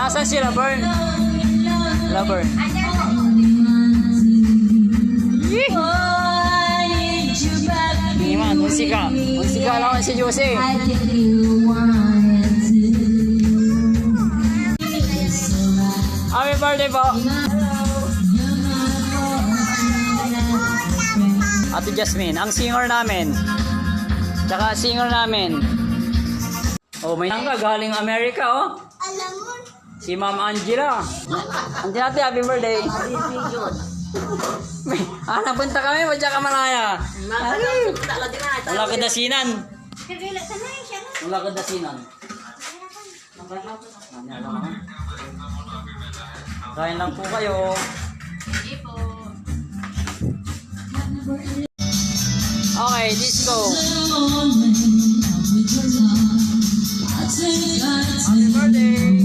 Nasaan si Laverne? Laverne. Hindi man, musika. Musika lang si Jose. Happy birthday po. Ate Jasmine, ang singer namin. Tsaka singer namin. Oh, may nangka galing Amerika, oh. Alam mo. Si Ma'am Angela. Angela, ate, happy birthday. Napunta kami, madya ka malaya. Wala ka dasinan. Wala ka dasinan. Kain lang po kayo. Okay, let's go. Happy birthday.